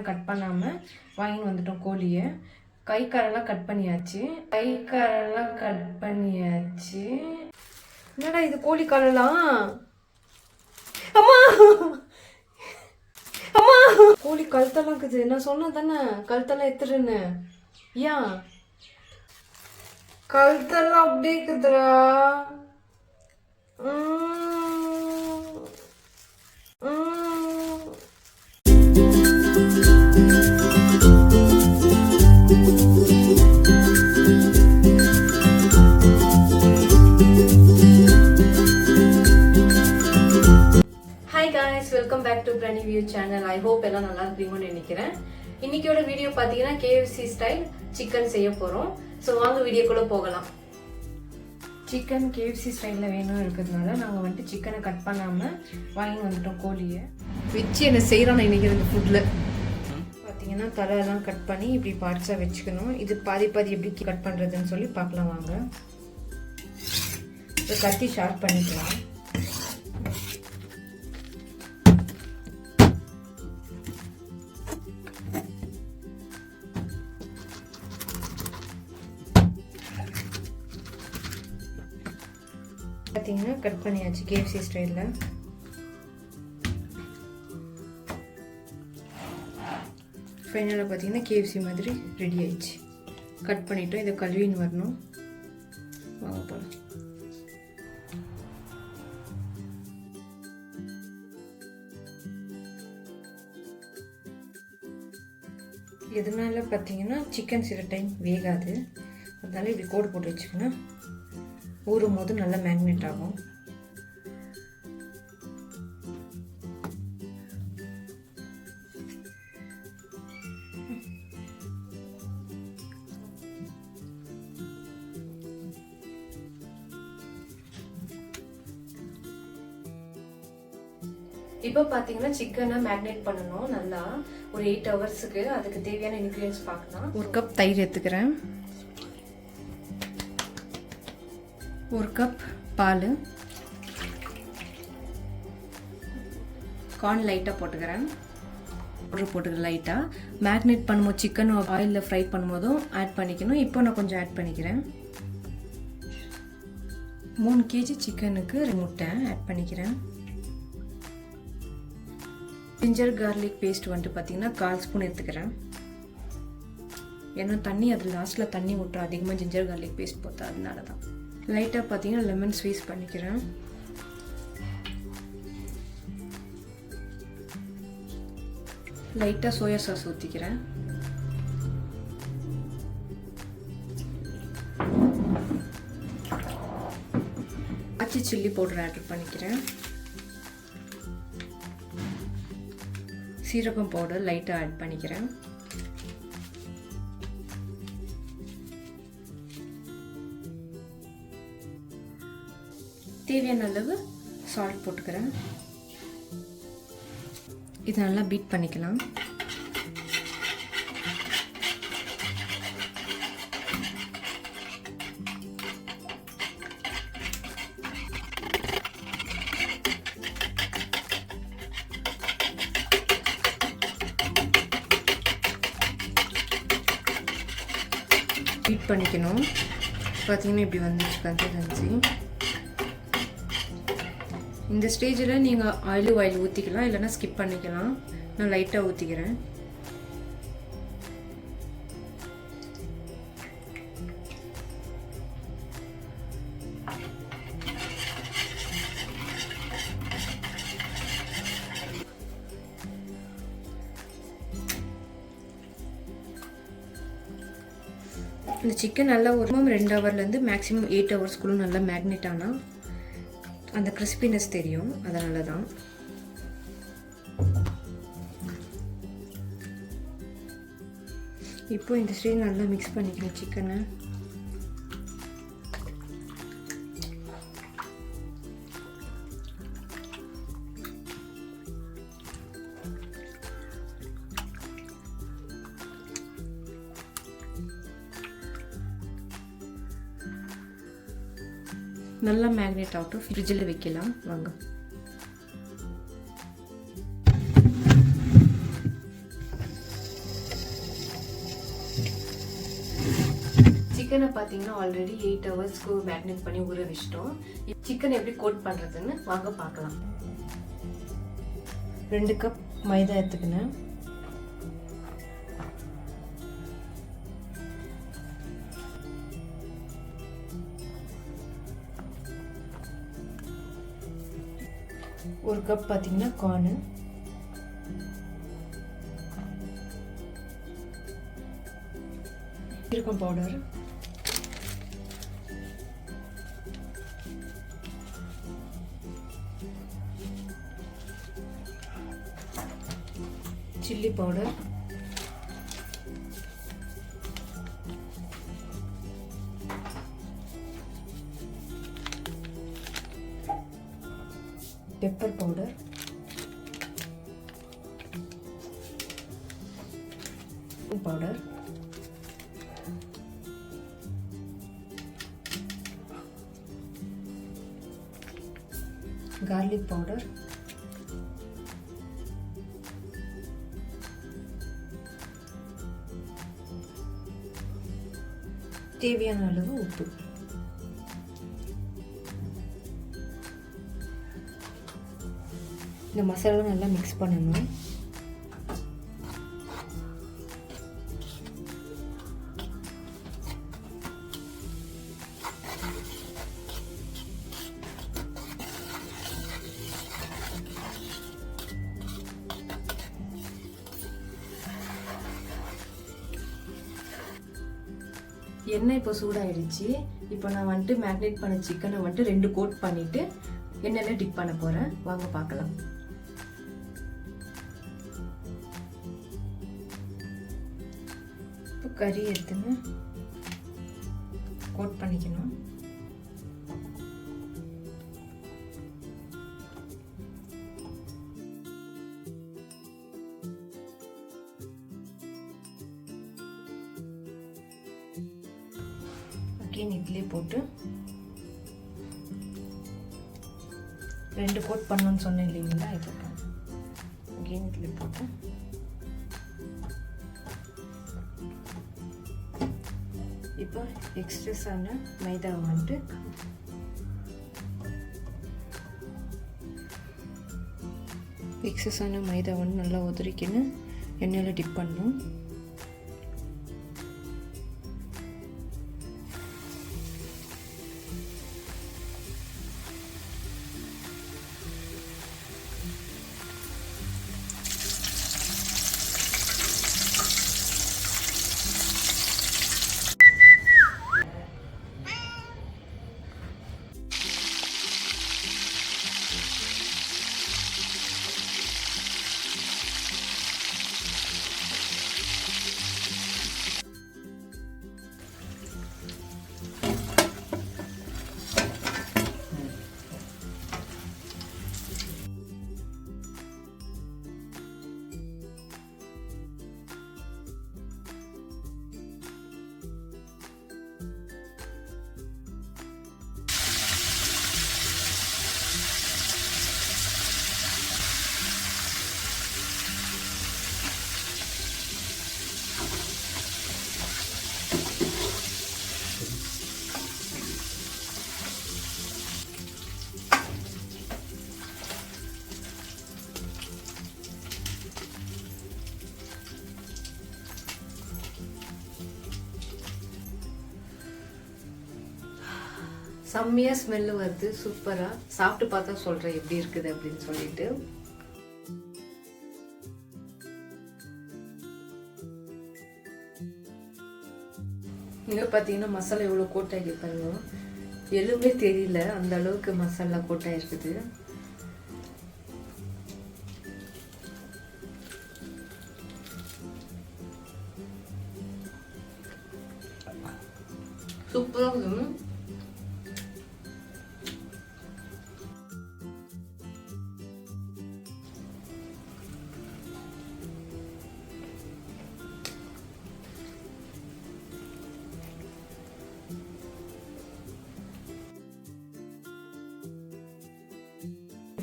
Cut பண்ணாமல் வாங்கின்னு வந்துட்டோம் கோழியை. கை காலெல்லாம் கட் பண்ணியாச்சு. என்னடா இது கோழி காலெல்லாம்? அம்மா அம்மா கோழி கழுத்தெல்லாம் இருக்குது. நான் சொன்னேன் தானே கழுத்தெல்லாம் எடுத்துருன்னு. ஏன் கழுத்தெல்லாம் அப்படியே இருக்குதுடா. Welcome back to Prani view channel. I hope எல்லாம் நல்லா இருப்பீங்கன்னு நினைக்கிறேன். இன்னைக்கோட வீடியோ பார்த்தீங்கன்னா KFC ஸ்டைல் சிக்கன் செய்ய போகிறோம். ஸோ வாங்க வீடியோக்குள்ளே போகலாம். சிக்கன் KFC ஸ்டைலில் வேணும் இருக்கிறதுனால நாங்கள் வந்துட்டு சிக்கனை கட் பண்ணாமல் வாங்கின்னு வந்துட்டோம் கோழியை. வச்சு என்ன செய்கிறோம் இன்னைக்கு இந்த ஃபுட்டில் பார்த்தீங்கன்னா தலையெல்லாம் கட் பண்ணி இப்படி பார்ட்ஸாக வச்சுக்கணும். இது பாதி எப்படி கட் பண்ணுறதுன்னு சொல்லி பார்க்கலாம் வாங்க. இப்போ கத்தி ஷார்ப் பண்ணிக்கலாம். பார்த்தீங்கன்னா கட் பண்ணியாச்சு KFC ஸ்டைலில். ஃபைனலாக பார்த்தீங்கன்னா KFC மாதிரி ரெடி ஆயிடுச்சு. கட் பண்ணிட்டோம். இதை கழுவின்னு வரணும். வாங்க போகலாம். எதனால பார்த்தீங்கன்னா சிக்கன் சில டைம் வேகாது. அதனால இப்படி கோடு போட்டு வச்சுக்கணும். ஊறும் போது நல்லா மேக்னேட் ஆகும். இப்போ பார்த்தீங்கன்னா சிக்கனை மேக்னேட் பண்ணணும் நல்லா ஒரு 8 ஹவர்ஸுக்கு. அதுக்கு தேவையான இன்க்ரீடியன்ஸ் பார்க்கலாம். 1 கப் தயிர் எடுத்துக்கிறேன். 1 கப் பால், கார்ன் லைட்டாக போட்டுக்கிறேன். போட்டுக்கிறேன் லைட்டாக. மேக்னேட் பண்ணும்போது சிக்கன் ஆயிலில் ஃப்ரை பண்ணும்போதும் ஆட் பண்ணிக்கணும். இப்போ நான் கொஞ்சம் ஆட் பண்ணிக்கிறேன். 3 kg சிக்கனுக்கு 2 முட்டை ஆட் பண்ணிக்கிறேன். ஜிஞ்சர் கார்லிக் பேஸ்ட் வந்துட்டு பார்த்தீங்கன்னா 1/4 ஸ்பூன் எடுத்துக்கிறேன். ஏன்னா தண்ணி அது லாஸ்ட்டில் தண்ணி விட்டுரும் அதிகமாக ஜிஞ்சர் கார்லிக் பேஸ்ட் போட்டா, அதனால தான். லைட்டாக பார்த்தீங்கன்னா லெமன் ஸ்வீஸ் பண்ணிக்கிறேன். லைட்டாக சோயா சாஸ் ஊற்றிக்கிறேன். அச்சி சில்லி பவுடர் ஆட் பண்ணிக்கிறேன். சீரகம் பவுடர் லைட்டாக ஆட் பண்ணிக்கிறேன். தேவையான அளவு சால்ட் போட்டுக்கிறேன். இது நல்லா பீட் பண்ணிக்கலாம். பீட் பண்ணிக்கணும். பார்த்தீங்கன்னா இப்படி வந்துச்சு கன்சிஸ்டன்சி. இந்த ஸ்டேஜில் நீங்கள் ஆயில் ஊற்றிக்கலாம், இல்லைன்னா ஸ்கிப் பண்ணிக்கலாம். நான் லைட்டாக ஊற்றிக்கிறேன். இந்த சிக்கன் நல்லா ஒரு 2 ஹவர்லேருந்து மேக்ஸிமம் 8 ஹவர்ஸ்க்குள்ள நல்லா மேக்னேட் ஆனால் அந்த கிறிஸ்பினஸ் தெரியும். அதனால தான். இப்போ இந்த ஸ்டேஜ் நல்லா மிக்ஸ் பண்ணிக்கணும் சிக்கனை. நல்லா மேக்னேட் ஆகட்டும். ஃப்ரிட்ஜில் வைக்கலாம் வாங்க. சிக்கனை பார்த்தீங்கன்னா ஆல்ரெடி 8 ஹவர்ஸ்க்கு மேரினேட் பண்ணி ஊற வச்சிட்டோம். சிக்கன் எப்படி கோட் பண்ணுறதுன்னு வாங்க பார்க்கலாம். 2 கப் மைதா எடுத்துக்கினேன். ஒரு கப் பார்த்தீங்கன்னா கார்னு, சீரகம் powder, chilli powder, pepper powder, powder, garlic powder, தேவையான அளவு உப்பு. இந்த மசாலா நல்லா மிக்ஸ் பண்ணணும். எண்ணெய் இப்போ சூடாயிடுச்சு. இப்போ நான் வந்துட்டு மேரினேட் பண்ண சிக்கனை வந்துட்டு 2 கோட் பண்ணிட்டு எண்ணெயில் டிப் பண்ண போறேன். வாங்க பார்க்கலாம். இப்போ கறி எடுத்துன்னு கோட் பண்ணிக்கணும். இட்லி போட்டு 2 கோட் பண்ணணும்னு சொன்னேன் இல்லைங்களா, இப்போ அகெயின் இட்லி போட்டு இப்போ எக்ஸ்ட்ரஸான மைதாவை வந்துட்டு நல்லா உதறிக்கின்னு எண்ணெயில் டிப் பண்ணணும். செம்மையாக ஸ்மெல்லு வருது, சூப்பராக. சாப்பிட்டு பார்த்தா சொல்கிறேன் எப்படி இருக்குது அப்படின்னு சொல்லிட்டு. இங்கே பார்த்தீங்கன்னா மசாலா எவ்வளோ கோட்டாகி பாருங்க, எதுவுமே தெரியல, அந்த அளவுக்கு மசாலா கோட்டாக இருக்குது. சூப்பராக இருக்குது.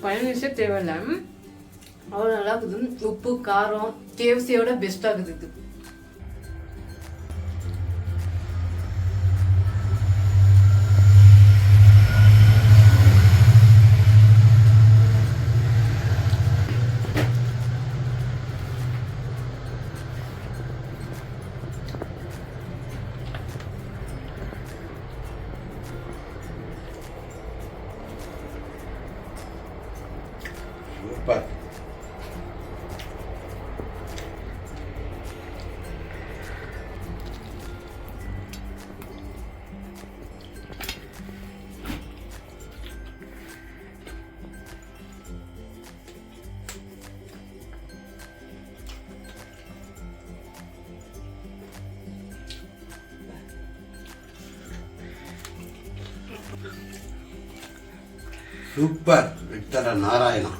பயணிச்சே தேவையில்லை, அவ்வளோ நல்லா இருக்குது. உப்பு காரம் KFCயோட பெஸ்ட்டாக இருக்குது இது. சூப்பர் விக்டர நாராயணா